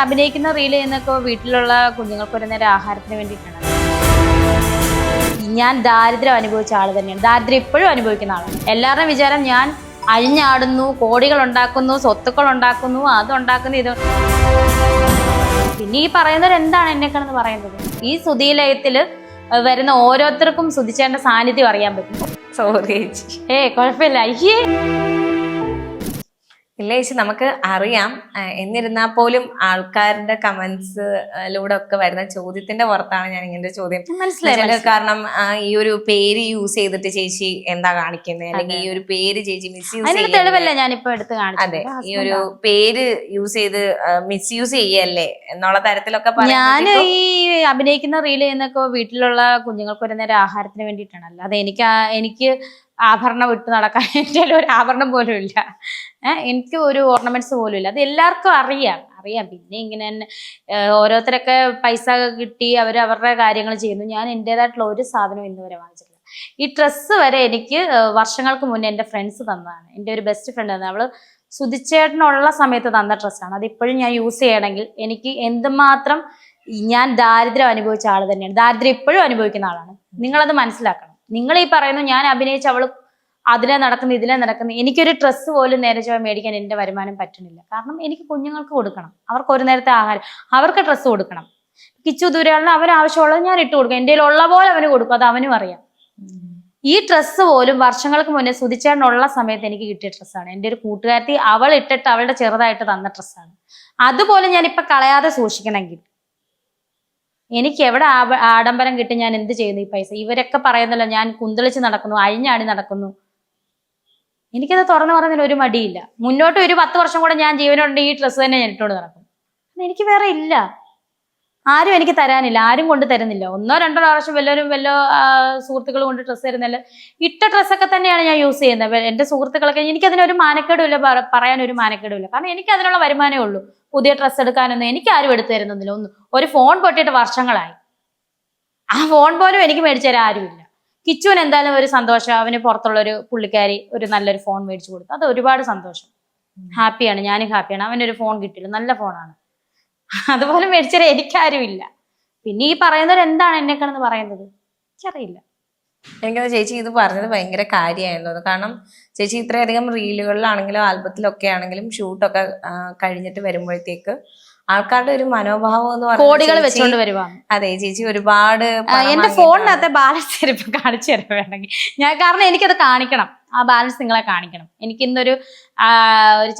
അഭിനയിക്കുന്ന റീൽ ചെയ്യുന്നൊക്കെ വീട്ടിലുള്ള കുഞ്ഞുങ്ങൾക്ക് ഒരു നേരം ആഹാരത്തിന് വേണ്ടിയിട്ടാണ്. ഞാൻ ദാരിദ്ര്യം അനുഭവിച്ച ആൾ തന്നെയാണ്. ദാരിദ്ര്യം ഇപ്പോഴും അനുഭവിക്കുന്ന ആളാണ്. എല്ലാവരുടെയും വിചാരം ഞാൻ അഴിഞ്ഞാടുന്നു, കോടികൾ ഉണ്ടാക്കുന്നു, സ്വത്തുക്കൾ ഉണ്ടാക്കുന്നു, അതുണ്ടാക്കുന്നു, ഇത്. പിന്നെ ഈ പറയുന്നവർ എന്താണ് എന്നെക്കാണെന്ന് പറയുന്നത്? ഈ സുധീലയത്തില് വരുന്ന ഓരോരുത്തർക്കും സുധിച്ചേണ്ട സാന്നിധ്യം അറിയാൻ പറ്റും. സോറി കുഴപ്പമില്ല. അയ്യേ ഇല്ല ചേച്ചി, നമുക്ക് അറിയാം. എന്നിരുന്നാൽ പോലും ആൾക്കാരുടെ കമന്റ്സിലൂടെ ഒക്കെ വരുന്ന ചോദ്യത്തിന്റെ പുറത്താണ് ഞാൻ ഇങ്ങനെ ചോദ്യം മനസ്സിലായത്. കാരണം ഈ ഒരു പേര് യൂസ് ചെയ്തിട്ട് ചേച്ചി എന്താ കാണിക്കുന്നത്, അല്ലെങ്കിൽ ഈ ഒരു പേര് ചേച്ചി മിസ്യൂസ് തെളിവല്ലേ ഞാനിപ്പോ എടുത്ത് കാണിച്ചത്? അതെ, ഈ ഒരു പേര് യൂസ് ചെയ്ത് മിസ്യൂസ് ചെയ്യല്ലേ എന്നുള്ള തരത്തിലൊക്കെ ഞാൻ ഈ അഭിനയിക്കുന്ന റീൽ ചെയ്യുന്നൊക്കെ വീട്ടിലുള്ള കുഞ്ഞുങ്ങൾക്ക് ഒരു നേരം ആഹാരത്തിന് വേണ്ടിയിട്ടാണ്. അല്ലാതെ എനിക്ക് ആഭരണം ഇട്ട് നടക്കാൻ എൻ്റെ ഒരു ആഭരണം പോലും ഇല്ല. എനിക്ക് ഒരു ഓർണമെന്റ്സ് പോലും ഇല്ല. അത് എല്ലാവർക്കും അറിയാം. പിന്നെ ഇങ്ങനെ തന്നെ ഓരോരുത്തരൊക്കെ പൈസ കിട്ടി അവരുടെ കാര്യങ്ങൾ ചെയ്യുന്നു. ഞാൻ എൻ്റെതായിട്ടുള്ള ഒരു സാധനം ഇന്ന് വരെ വാങ്ങിച്ചിട്ടില്ല. ഈ ഡ്രസ്സ് വരെ എനിക്ക് വർഷങ്ങൾക്ക് മുന്നേ എൻ്റെ ഫ്രണ്ട്സ് തന്നതാണ്. എൻ്റെ ഒരു ബെസ്റ്റ് ഫ്രണ്ട് തന്നെ. അവള് സുധിച്ചേട്ടനുള്ള സമയത്ത് തന്ന ഡ്രസ്സാണ്. അതിപ്പോഴും ഞാൻ യൂസ് ചെയ്യണമെങ്കിൽ എനിക്ക് എന്തുമാത്രം ഞാൻ ദാരിദ്ര്യം അനുഭവിച്ച ആൾ തന്നെയാണ്. ദാരിദ്ര്യം ഇപ്പോഴും അനുഭവിക്കുന്ന ആളാണ്. നിങ്ങളത് മനസ്സിലാക്കണം. നിങ്ങൾ ഈ പറയുന്നു ഞാൻ അഭിനയിച്ച അവള് അതിലെ നടക്കുന്നു, ഇതിലെ നടക്കുന്നു. എനിക്കൊരു ഡ്രസ്സ് പോലും നേരെ ചൊവ്വേ മേടിക്കാൻ എൻ്റെ വരുമാനം പറ്റുന്നില്ല. കാരണം എനിക്ക് കുഞ്ഞുങ്ങൾക്ക് കൊടുക്കണം, അവർക്ക് ഒരു നേരത്തെ ആഹാരം, അവർക്ക് ഡ്രസ്സ് കൊടുക്കണം. കിച്ചു ദൂരെയാളിന് അവന് ആവശ്യമുള്ളത് ഞാൻ ഇട്ട് കൊടുക്കും. എൻ്റെ ഉള്ള പോലെ അവന് കൊടുക്കും. അത് അവനും അറിയാം. ഈ ഡ്രസ്സ് പോലും വർഷങ്ങൾക്ക് മുന്നേ സുധിച്ചേട്ടനുള്ള സമയത്ത് എനിക്ക് കിട്ടിയ ഡ്രസ്സാണ്. എൻ്റെ ഒരു കൂട്ടുകാരത്തി അവൾ ഇട്ടിട്ട് അവളുടെ ചെറുതായിട്ട് തന്ന ഡ്രസ്സാണ്. അതുപോലെ ഞാനിപ്പൊ കളയാതെ സൂക്ഷിക്കണമെങ്കിൽ എനിക്ക് എവിടെ ആഡംബരം കിട്ടി ഞാൻ എന്ത് ചെയ്യുന്നു ഈ പൈസ? ഇവരൊക്കെ പറയുന്നല്ലോ ഞാൻ കുന്തളിച്ച് നടക്കുന്നു, അഴിഞ്ഞാടി നടക്കുന്നു. എനിക്കത് തുറന്നു പറയുന്നതിന് ഒരു മടിയില്ല. മുന്നോട്ട് ഒരു 10 വർഷം കൂടെ ഞാൻ ജീവനുണ്ട് ഈ ഡ്രസ്സ് തന്നെ ഞാൻ ഇട്ടുകൊണ്ട് നടക്കും. എനിക്ക് വേറെ ഇല്ല, ആരും എനിക്ക് തരാനില്ല, ആരും കൊണ്ട് തരുന്നില്ല. 1-2 പ്രാവശ്യം വല്ലോ സുഹൃത്തുക്കൾ കൊണ്ട് ഡ്രസ്സ് തരുന്നില്ല. ഇട്ട ഡ്രസ്സൊക്കെ തന്നെയാണ് ഞാൻ യൂസ് ചെയ്യുന്നത്. എൻ്റെ സുഹൃത്തുക്കളൊക്കെ എനിക്കതിനൊരു മാനക്കേടുമില്ല, പറയാനൊരു മാനക്കേടുമില്ല. കാരണം എനിക്ക് അതിനുള്ള വരുമാനമേ ഉള്ളൂ. പുതിയ ഡ്രസ്സ് എടുക്കാനൊന്നും എനിക്ക് ആരും എടുത്തു തരുന്നില്ല. ഒരു ഫോൺ പൊട്ടിയിട്ട് വർഷങ്ങളായി. ആ ഫോൺ പോലും എനിക്ക് മേടിച്ചു തരാൻ ആരുമില്ല. കിച്ചുവിന് എന്തായാലും ഒരു സന്തോഷം, അവന് പുറത്തുള്ള ഒരു പുള്ളിക്കാരി ഒരു നല്ലൊരു ഫോൺ മേടിച്ചു കൊടുത്തു. അത് ഒരുപാട് സന്തോഷം, ഹാപ്പിയാണ്. ഞാനും ഹാപ്പിയാണ്. അവനൊരു ഫോൺ കിട്ടിയില്ല, നല്ല ഫോണാണ്. അതുപോലെ മേടിച്ചാൽ എനിക്കാരുമില്ല. പിന്നെ ഈ പറയുന്നവർ എന്താണ് എന്നെക്കാണെന്ന് പറയുന്നത്? എനിക്കറിയില്ല. എനിക്കത് ചേച്ചി ഇത് പറഞ്ഞത് ഭയങ്കര കാര്യമായിരുന്നു. കാരണം ചേച്ചി ഇത്രയധികം റീലുകളിലാണെങ്കിലും ആൽബത്തിലൊക്കെ ആണെങ്കിലും ഷൂട്ടൊക്കെ കഴിഞ്ഞിട്ട് വരുമ്പോഴത്തേക്ക് ആൾക്കാരുടെ ഒരു മനോഭാവം എന്ന് പറഞ്ഞാൽ കോടികൾ വെച്ചോണ്ട് വരുവാ. അതെ ചേച്ചി, ഒരുപാട് എന്റെ ഫോണിനകത്തെ ബാലൻസ് ഇപ്പൊ കാണിച്ചു തരാൻ വേണമെങ്കിൽ കാരണം എനിക്കത് കാണിക്കണം. ആ ബാലൻസ് നിങ്ങളെ കാണിക്കണം. എനിക്ക് ഇന്നൊരു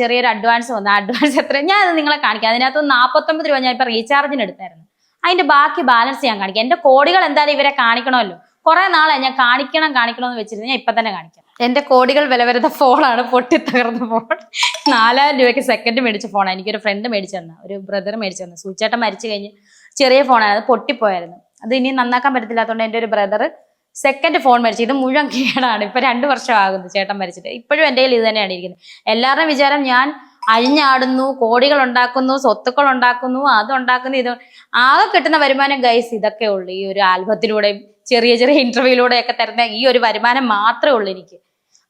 ചെറിയൊരു അഡ്വാൻസ് വന്നു. ആ അഡ്വാൻസ് എത്ര ഞാൻ അത് നിങ്ങളെ കാണിക്കാം. അതിനകത്ത് 49 രൂപ ഞാൻ ഇപ്പൊ റീചാർജിന് എടുത്തായിരുന്നു. അതിന്റെ ബാക്കി ബാലൻസ് ഞാൻ കാണിക്കാം. എന്റെ കോടികൾ എന്തായാലും ഇവരെ കാണിക്കണമല്ലോ. കുറെ നാളെ ഞാൻ കാണിക്കണമെന്ന് വെച്ചിരുന്നു. ഞാൻ ഇപ്പൊ തന്നെ കാണിക്കാം. എന്റെ കോടികൾ വില വരുന്ന ഫോണാണ്, പൊട്ടി തകർന്ന ഫോൺ. 4000 രൂപയ്ക്ക് സെക്കൻഡ് മേടിച്ച ഫോണാണ്. എനിക്കൊരു ഫ്രണ്ട് മേടിച്ചു തന്ന, ഒരു ബ്രദർ മേടിച്ചു തന്ന. സൂചേട്ടൻ മരിച്ചു കഴിഞ്ഞ് ചെറിയ ഫോണാണ്, അത് പൊട്ടിപ്പോയായിരുന്നു. അത് ഇനി നന്നാക്കാൻ പറ്റത്തില്ലാത്തതുകൊണ്ട് എൻ്റെ ഒരു ബ്രദർ സെക്കൻഡ് ഫോൺ മേടിച്ചു. ഇത് മുഴുവൻ കേടാണ്. ഇപ്പൊ 2 വർഷം ആകുന്നു ചേട്ടൻ മരിച്ചിട്ട്. ഇപ്പോഴും എൻ്റെ കയ്യിൽ ഇത് തന്നെയാണ് ഇരിക്കുന്നത്. എല്ലാവരുടെയും വിചാരം ഞാൻ അഴിഞ്ഞാടുന്നു, കോടികൾ ഉണ്ടാക്കുന്നു, സ്വത്തുക്കൾ ഉണ്ടാക്കുന്നു, അതുണ്ടാക്കുന്നു, ഇത്. ആകെ കിട്ടുന്ന വരുമാനം ഗൈസ് ഇതൊക്കെ ഉള്ളു. ഈ ഒരു ആൽബത്തിലൂടെയും ചെറിയ ഇന്റർവ്യൂയിലൂടെയൊക്കെ തരുന്ന ഈ ഒരു വരുമാനം മാത്രമേ ഉള്ളൂ എനിക്ക്.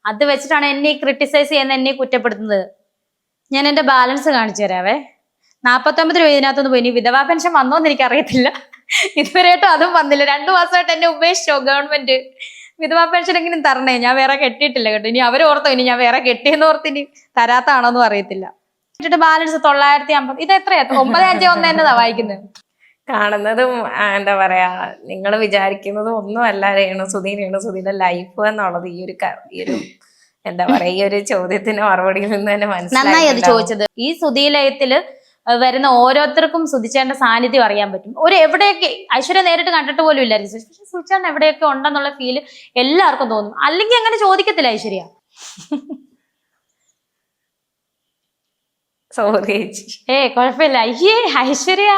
അത് വെച്ചിട്ടാണ് എന്നെ ക്രിട്ടിസൈസ് ചെയ്യുന്ന, എന്നെ കുറ്റപ്പെടുത്തുന്നത്. ഞാൻ എൻ്റെ ബാലൻസ് കാണിച്ചു തരാവേ. 49 രൂപ ഇതിനകത്തൊന്നും പോയി. ഇനി വിധവാ പെൻഷൻ വന്നോന്ന് എനിക്കറിയത്തില്ല. ഇതുവരെയായിട്ടും അതും വന്നില്ല. 2 മാസമായിട്ട് എന്നെ ഉപേക്ഷിച്ചോ ഗവൺമെന്റ്. വിധവാ പെൻഷൻ എങ്കിലും തരണേ. ഞാൻ വേറെ കെട്ടിയിട്ടില്ല കേട്ടോ. ഇനി അവരോർത്തോ ഇനി ഞാൻ വേറെ കെട്ടിയെന്ന് ഓർത്ത് ഇനി തരാത്താണോന്നും അറിയത്തില്ല. ബാലൻസ് 950. ഇത് എത്രയാ? 951 എന്നതാ വായിക്കുന്നത്. കാണുന്നതും എന്താ പറയാ, നിങ്ങൾ വിചാരിക്കുന്നതും ഒന്നും അല്ല സുധീന്റെ ലൈഫ് എന്നുള്ളത് ഈ ഒരു എന്താ പറയാ, ഈ ഒരു ചോദ്യത്തിന് മറുപടിയിൽ നിന്ന് തന്നെ നന്നായി അത് ചോദിച്ചത്. ഈ സുധീലയത്തില് വരുന്ന ഓരോരുത്തർക്കും സുധിച്ചേണ്ട സാന്നിധ്യം അറിയാൻ പറ്റും. എവിടെയൊക്കെ ഐശ്വര്യ നേരിട്ട് കണ്ടിട്ട് പോലും ഇല്ലായിരിക്കും, പക്ഷെ സുധിച്ചേട്ടൻ എവിടെയൊക്കെ ഉണ്ടെന്നുള്ള ഫീല് എല്ലാവർക്കും തോന്നും. അല്ലെങ്കിൽ അങ്ങനെ ചോദിക്കത്തില്ല ഐശ്വര്യ. സോറി കുഴപ്പമില്ല. അയ്യേ ഐശ്വര്യ,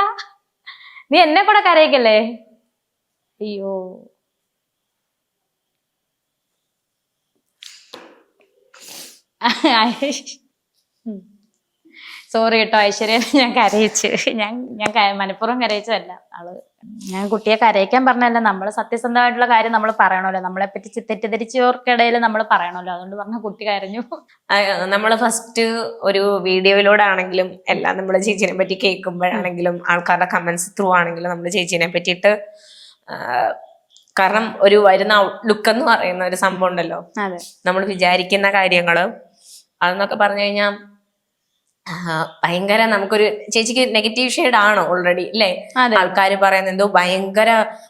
നീ എന്നെ കൂടെ കരയിക്കല്ലേ? അയ്യോ, സോറി കേട്ടോ ഐശ്വര്യ, ഞാൻ കരയിച്ച്. ഞാൻ മനഃപൂർവ്വം കരയിച്ചതല്ല. ആള് ഞാൻ കുട്ടിയെ കരയിക്കാൻ പറഞ്ഞല്ല, നമ്മൾ സത്യസന്ധമായിട്ടുള്ള കാര്യം നമ്മൾ പറയണമല്ലോ, നമ്മളെ പറ്റി തെറ്റിദ്ധരിച്ചവർക്കിടയിൽ നമ്മൾ പറയണമല്ലോ, അതുകൊണ്ട് പറഞ്ഞ കുട്ടി കരഞ്ഞു. നമ്മൾ ഫസ്റ്റ് ഒരു വീഡിയോയിലൂടെ ആണെങ്കിലും എല്ലാം നമ്മൾ ചേച്ചീനെ പറ്റി കേൾക്കുമ്പോഴാണെങ്കിലും ആൾക്കാരുടെ കമന്റ്സ് ത്രൂ ആണെങ്കിലും നമ്മൾ ചേച്ചീനെ പറ്റിയിട്ട് കാരണം ഒരു വരുന്ന ഔട്ട്ലുക്ക് എന്ന് പറയുന്ന ഒരു സംഭവം ഉണ്ടല്ലോ, നമ്മൾ വിചാരിക്കുന്ന കാര്യങ്ങള് അതെന്നൊക്കെ പറഞ്ഞു കഴിഞ്ഞാൽ ഭയങ്കര നമുക്കൊരു ചേച്ചിക്ക് നെഗറ്റീവ് ഷെയ്ഡ് ആണ് ഓൾറെഡി അല്ലേ. ആൾക്കാർ പറയുന്നത് എന്തോ ഭയങ്കര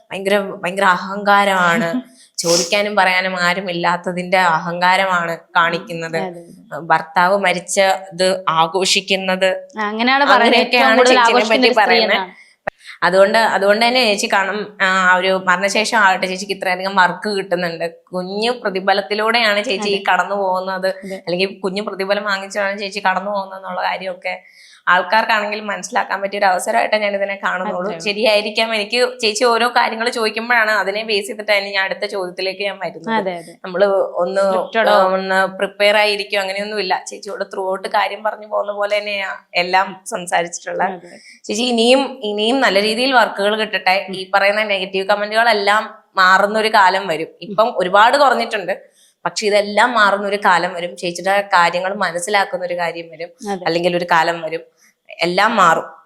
ഭയങ്കര ഭയങ്കര അഹങ്കാരമാണ്, ചോദിക്കാനും പറയാനും ആരും ഇല്ലാത്തതിന്റെ അഹങ്കാരമാണ് കാണിക്കുന്നത്, ഭർത്താവ് മരിച്ചത് ആഘോഷിക്കുന്നത്, അങ്ങനെയൊക്കെയാണ് ചേച്ചിനെ പറ്റി പറയുന്നത്. അതുകൊണ്ട് തന്നെ ചേച്ചി കാണും ഒരു മരണശേഷം ആകട്ടെ ചേച്ചിക്ക് ഇത്രയധികം വർക്ക് കിട്ടുന്നുണ്ട്. കുഞ്ഞു പ്രതിഫലത്തിലൂടെയാണ് ചേച്ചി കടന്നു പോകുന്നത്, അല്ലെങ്കിൽ കുഞ്ഞു പ്രതിഫലം വാങ്ങിച്ചാണ് ചേച്ചി കടന്നു പോകുന്നത് എന്നുള്ള കാര്യമൊക്കെ ആൾക്കാർക്കാണെങ്കിലും മനസ്സിലാക്കാൻ പറ്റിയ ഒരു അവസരമായിട്ടാണ് ഞാൻ ഇതിനെ കാണുന്നുള്ളൂ. ശരിയായിരിക്കാം, എനിക്ക് ചേച്ചി ഓരോ കാര്യങ്ങൾ ചോദിക്കുമ്പോഴാണ് അതിനെ ബേസ് ചെയ്തിട്ടാണ് ഞാൻ അടുത്ത ചോദ്യത്തിലേക്ക് ഞാൻ വരുന്നത്. നമ്മള് ഒന്ന് പ്രിപ്പയർ ആയിരിക്കും അങ്ങനെയൊന്നുമില്ല, ചേച്ചിയോട് ത്രൂ ഔട്ട് കാര്യം പറഞ്ഞു പോകുന്ന പോലെ തന്നെയാ എല്ലാം സംസാരിച്ചിട്ടുള്ള. ചേച്ചി ഇനിയും നല്ല രീതിയിൽ വർക്കുകൾ കിട്ടട്ടെ. ഈ പറയുന്ന നെഗറ്റീവ് കമന്റുകളെല്ലാം മാറുന്ന ഒരു കാലം വരും. ഇപ്പം ഒരുപാട് കുറഞ്ഞിട്ടുണ്ട്, പക്ഷെ ഇതെല്ലാം മാറുന്ന ഒരു കാലം വരും. ചേച്ചിയുടെ കാര്യങ്ങൾ മനസ്സിലാക്കുന്ന ഒരു കാര്യം വരും, അല്ലെങ്കിൽ ഒരു കാലം വരും, എല്ലാം മാറും.